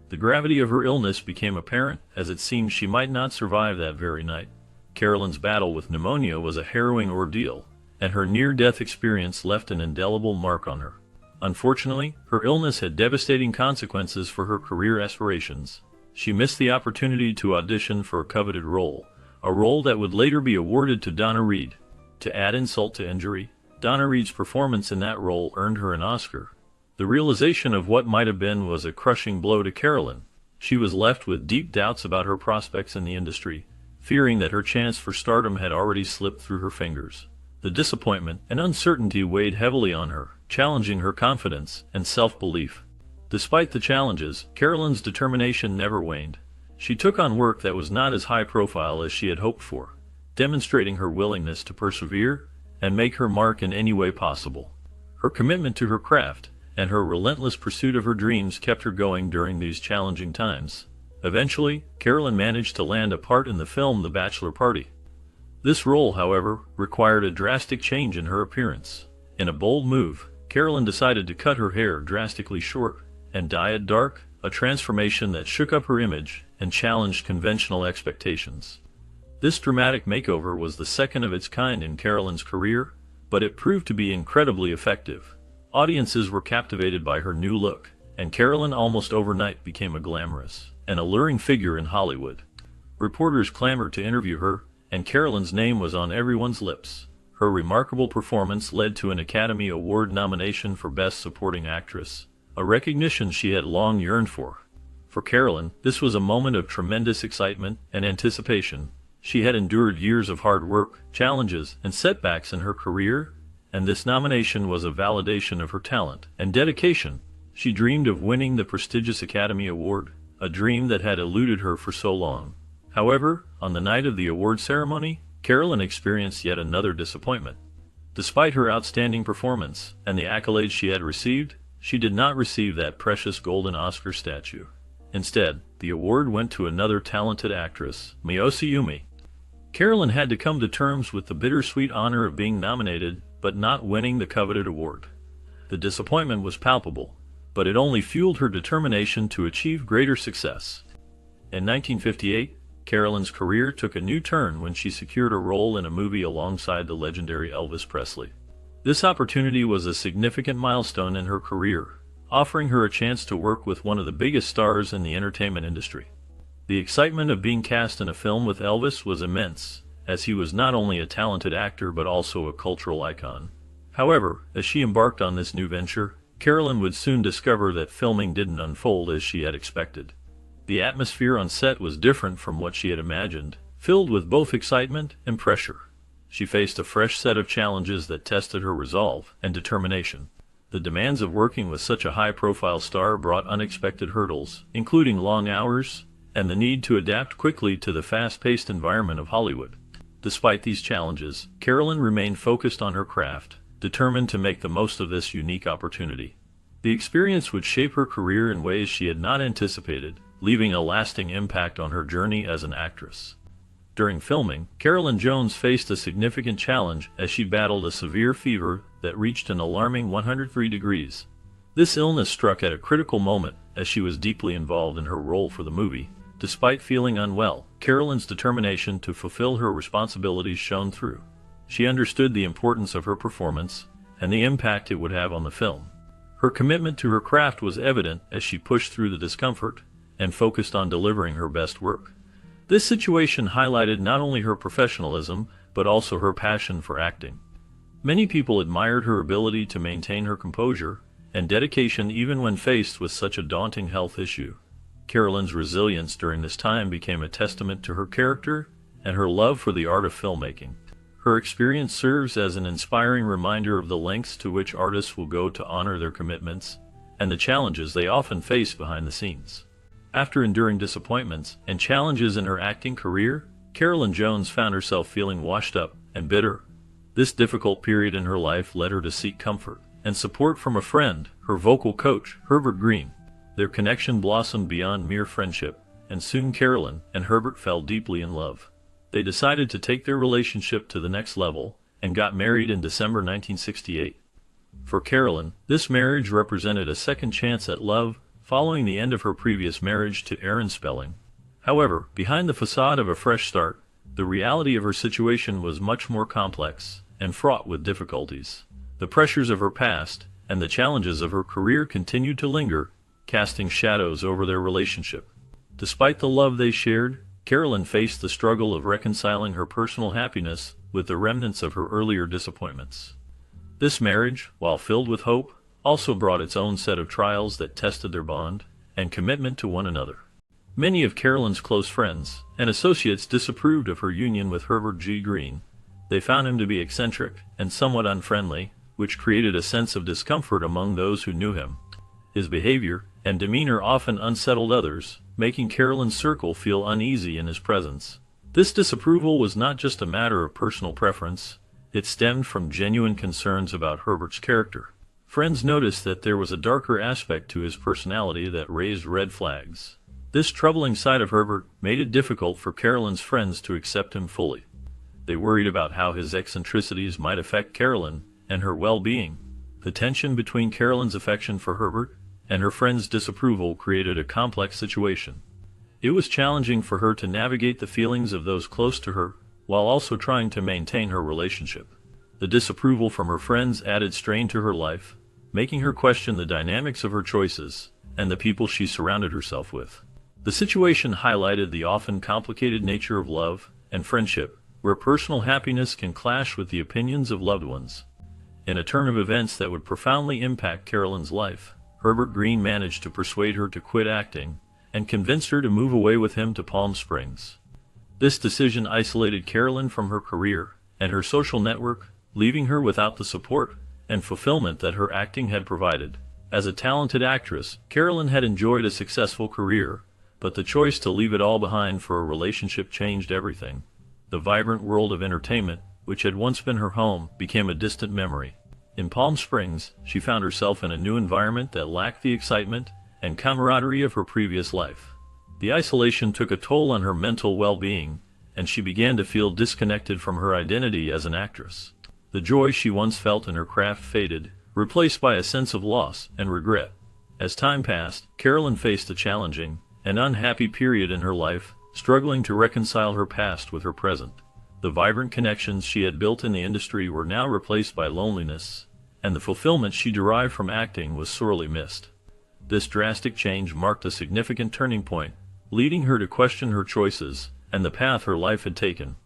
The gravity of her illness became apparent as it seemed she might not survive that very night. Carolyn's battle with pneumonia was a harrowing ordeal, and her near-death experience left an indelible mark on her. Unfortunately, her illness had devastating consequences for her career aspirations. She missed the opportunity to audition for a coveted role, a role that would later be awarded to Donna Reed. To add insult to injury, Donna Reed's performance in that role earned her an Oscar. The realization of what might have been was a crushing blow to Carolyn. She was left with deep doubts about her prospects in the industry, fearing that her chance for stardom had already slipped through her fingers. The disappointment and uncertainty weighed heavily on her, challenging her confidence and self-belief. Despite the challenges, Carolyn's determination never waned. She took on work that was not as high profile as she had hoped for, demonstrating her willingness to persevere and make her mark in any way possible. Her commitment to her craft and her relentless pursuit of her dreams kept her going during these challenging times. Eventually, Carolyn managed to land a part in the film The Bachelor Party. This role, however, required a drastic change in her appearance. In a bold move, Carolyn decided to cut her hair drastically short and dye it dark, a transformation that shook up her image and challenged conventional expectations. This dramatic makeover was the second of its kind in Carolyn's career, but it proved to be incredibly effective. Audiences were captivated by her new look, and Carolyn almost overnight became a glamorous and alluring figure in Hollywood. Reporters clamored to interview her, and Carolyn's name was on everyone's lips. Her remarkable performance led to an Academy Award nomination for Best Supporting Actress, a recognition she had long yearned for. For Carolyn, this was a moment of tremendous excitement and anticipation. She had endured years of hard work, challenges, and setbacks in her career, and this nomination was a validation of her talent and dedication. She dreamed of winning the prestigious Academy Award, a dream that had eluded her for so long. However, on the night of the award ceremony, Carolyn experienced yet another disappointment. Despite her outstanding performance and the accolades she had received, she did not receive that precious golden Oscar statue. Instead, the award went to another talented actress, Miyoshi Yumi. Carolyn had to come to terms with the bittersweet honor of being nominated, but not winning the coveted award. The disappointment was palpable, but it only fueled her determination to achieve greater success. In 1958, Carolyn's career took a new turn when she secured a role in a movie alongside the legendary Elvis Presley. This opportunity was a significant milestone in her career, offering her a chance to work with one of the biggest stars in the entertainment industry. The excitement of being cast in a film with Elvis was immense, as he was not only a talented actor but also a cultural icon. However, as she embarked on this new venture, Carolyn would soon discover that filming didn't unfold as she had expected. The atmosphere on set was different from what she had imagined, filled with both excitement and pressure. She faced a fresh set of challenges that tested her resolve and determination. The demands of working with such a high-profile star brought unexpected hurdles, including long hours and the need to adapt quickly to the fast-paced environment of Hollywood. Despite these challenges, Carolyn remained focused on her craft, determined to make the most of this unique opportunity. The experience would shape her career in ways she had not anticipated, leaving a lasting impact on her journey as an actress. During filming, Carolyn Jones faced a significant challenge as she battled a severe fever that reached an alarming 103 degrees. This illness struck at a critical moment as she was deeply involved in her role for the movie. Despite feeling unwell, Carolyn's determination to fulfill her responsibilities shone through. She understood the importance of her performance and the impact it would have on the film. Her commitment to her craft was evident as she pushed through the discomfort and focused on delivering her best work. This situation highlighted not only her professionalism, but also her passion for acting. Many people admired her ability to maintain her composure and dedication even when faced with such a daunting health issue. Carolyn's resilience during this time became a testament to her character and her love for the art of filmmaking. Her experience serves as an inspiring reminder of the lengths to which artists will go to honor their commitments and the challenges they often face behind the scenes. After enduring disappointments and challenges in her acting career, Carolyn Jones found herself feeling washed up and bitter. This difficult period in her life led her to seek comfort and support from a friend, her vocal coach, Herbert Green. Their connection blossomed beyond mere friendship, and soon Carolyn and Herbert fell deeply in love. They decided to take their relationship to the next level and got married in December 1968. For Carolyn, this marriage represented a second chance at love, following the end of her previous marriage to Aaron Spelling. However, behind the facade of a fresh start, the reality of her situation was much more complex and fraught with difficulties. The pressures of her past and the challenges of her career continued to linger, casting shadows over their relationship. Despite the love they shared, Carolyn faced the struggle of reconciling her personal happiness with the remnants of her earlier disappointments. This marriage, while filled with hope, also brought its own set of trials that tested their bond and commitment to one another. Many of Carolyn's close friends and associates disapproved of her union with Herbert G. Green. They found him to be eccentric and somewhat unfriendly, which created a sense of discomfort among those who knew him. His behavior and demeanor often unsettled others, making Carolyn's circle feel uneasy in his presence. This disapproval was not just a matter of personal preference, it stemmed from genuine concerns about Herbert's character. Friends noticed that there was a darker aspect to his personality that raised red flags. This troubling side of Herbert made it difficult for Carolyn's friends to accept him fully. They worried about how his eccentricities might affect Carolyn and her well-being. The tension between Carolyn's affection for Herbert and her friends' disapproval created a complex situation. It was challenging for her to navigate the feelings of those close to her, while also trying to maintain her relationship. The disapproval from her friends added strain to her life, making her question the dynamics of her choices and the people she surrounded herself with. The situation highlighted the often complicated nature of love and friendship, where personal happiness can clash with the opinions of loved ones. In a turn of events that would profoundly impact Carolyn's life, Herbert Green managed to persuade her to quit acting and convinced her to move away with him to Palm Springs. This decision isolated Carolyn from her career and her social network, leaving her without the support and fulfillment that her acting had provided. As a talented actress, Carolyn had enjoyed a successful career, but the choice to leave it all behind for a relationship changed everything. The vibrant world of entertainment, which had once been her home, became a distant memory. In Palm Springs, she found herself in a new environment that lacked the excitement and camaraderie of her previous life. The isolation took a toll on her mental well-being, and she began to feel disconnected from her identity as an actress. The joy she once felt in her craft faded, replaced by a sense of loss and regret. As time passed, Carolyn faced a challenging and unhappy period in her life, struggling to reconcile her past with her present. The vibrant connections she had built in the industry were now replaced by loneliness, and the fulfillment she derived from acting was sorely missed. This drastic change marked a significant turning point, leading her to question her choices and the path her life had taken.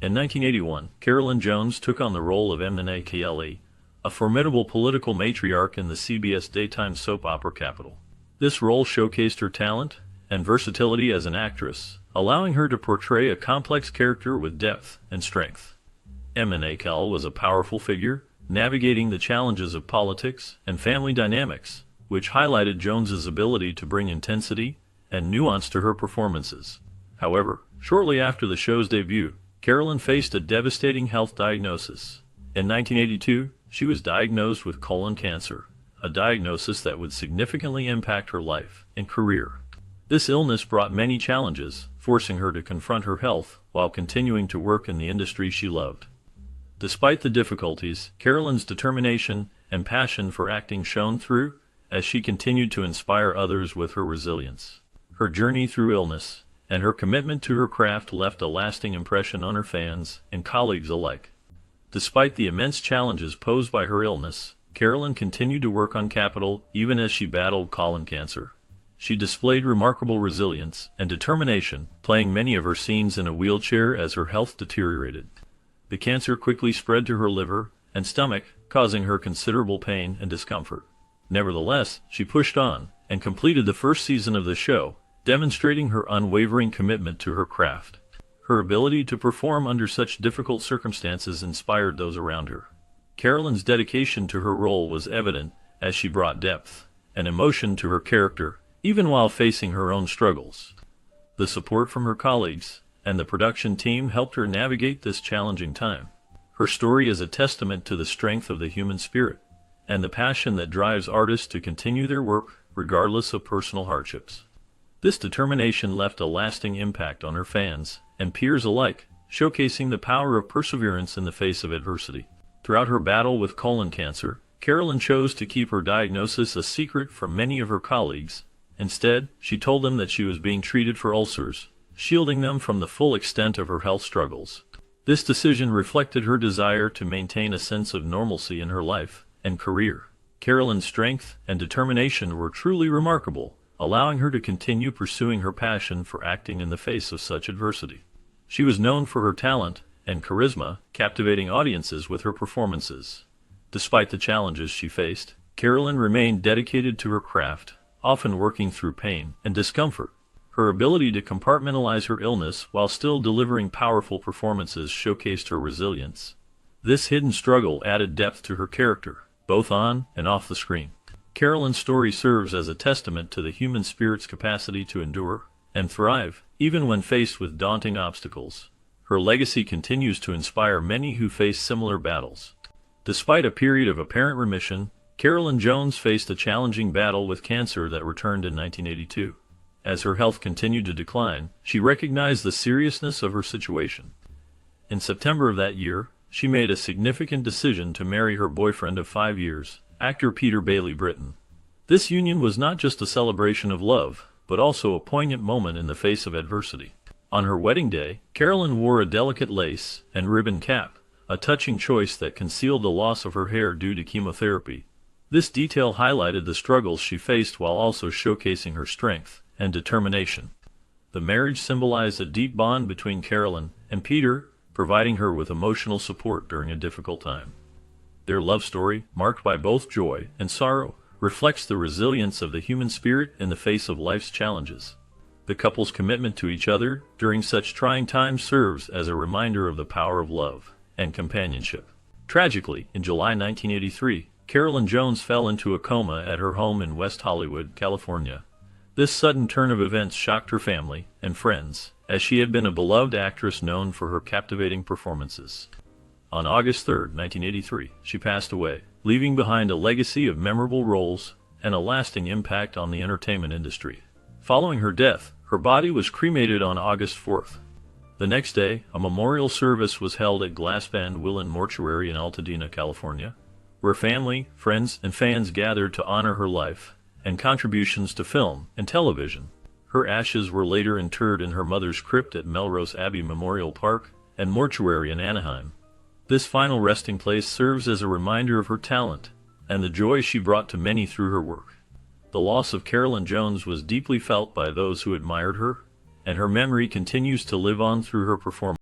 In 1981, Carolyn Jones took on the role of Mna Kelly, a formidable political matriarch in the CBS daytime soap opera capital. This role showcased her talent and versatility as an actress, allowing her to portray a complex character with depth and strength. Macabre was a powerful figure, navigating the challenges of politics and family dynamics, which highlighted Jones's ability to bring intensity and nuance to her performances. However, shortly after the show's debut, Carolyn faced a devastating health diagnosis. In 1982, she was diagnosed with colon cancer, a diagnosis that would significantly impact her life and career. This illness brought many challenges, forcing her to confront her health while continuing to work in the industry she loved. Despite the difficulties, Carolyn's determination and passion for acting shone through as she continued to inspire others with her resilience. Her journey through illness and her commitment to her craft left a lasting impression on her fans and colleagues alike. Despite the immense challenges posed by her illness, Carolyn continued to work on Capitol even as she battled colon cancer. She displayed remarkable resilience and determination, playing many of her scenes in a wheelchair as her health deteriorated. The cancer quickly spread to her liver and stomach, causing her considerable pain and discomfort. Nevertheless, she pushed on and completed the first season of the show, demonstrating her unwavering commitment to her craft. Her ability to perform under such difficult circumstances inspired those around her. Carolyn's dedication to her role was evident as she brought depth and emotion to her character, even while facing her own struggles. The support from her colleagues and the production team helped her navigate this challenging time. Her story is a testament to the strength of the human spirit and the passion that drives artists to continue their work regardless of personal hardships. This determination left a lasting impact on her fans and peers alike, showcasing the power of perseverance in the face of adversity. Throughout her battle with colon cancer, Carolyn chose to keep her diagnosis a secret from many of her colleagues. Instead, she told them that she was being treated for ulcers, shielding them from the full extent of her health struggles. This decision reflected her desire to maintain a sense of normalcy in her life and career. Carolyn's strength and determination were truly remarkable, allowing her to continue pursuing her passion for acting in the face of such adversity. She was known for her talent and charisma, captivating audiences with her performances. Despite the challenges she faced, Carolyn remained dedicated to her craft, often working through pain and discomfort. Her ability to compartmentalize her illness while still delivering powerful performances showcased her resilience. This hidden struggle added depth to her character, both on and off the screen. Carolyn's story serves as a testament to the human spirit's capacity to endure and thrive, even when faced with daunting obstacles. Her legacy continues to inspire many who face similar battles. Despite a period of apparent remission, Carolyn Jones faced a challenging battle with cancer that returned in 1982. As her health continued to decline, she recognized the seriousness of her situation. In September of that year, she made a significant decision to marry her boyfriend of 5 years, actor Peter Bailey Britton. This union was not just a celebration of love, but also a poignant moment in the face of adversity. On her wedding day, Carolyn wore a delicate lace and ribbon cap, a touching choice that concealed the loss of her hair due to chemotherapy. This detail highlighted the struggles she faced while also showcasing her strength and determination. The marriage symbolized a deep bond between Carolyn and Peter, providing her with emotional support during a difficult time. Their love story, marked by both joy and sorrow, reflects the resilience of the human spirit in the face of life's challenges. The couple's commitment to each other during such trying times serves as a reminder of the power of love and companionship. Tragically, in July 1983, Carolyn Jones fell into a coma at her home in West Hollywood, California. This sudden turn of events shocked her family and friends, as she had been a beloved actress known for her captivating performances. On August 3, 1983, she passed away, leaving behind a legacy of memorable roles and a lasting impact on the entertainment industry. Following her death, her body was cremated on August 4th. The next day, a memorial service was held at Glass Van Willen Mortuary in Altadena, California, where family, friends, and fans gathered to honor her life and contributions to film and television. Her ashes were later interred in her mother's crypt at Melrose Abbey Memorial Park and Mortuary in Anaheim. This final resting place serves as a reminder of her talent and the joy she brought to many through her work. The loss of Carolyn Jones was deeply felt by those who admired her, and her memory continues to live on through her performance.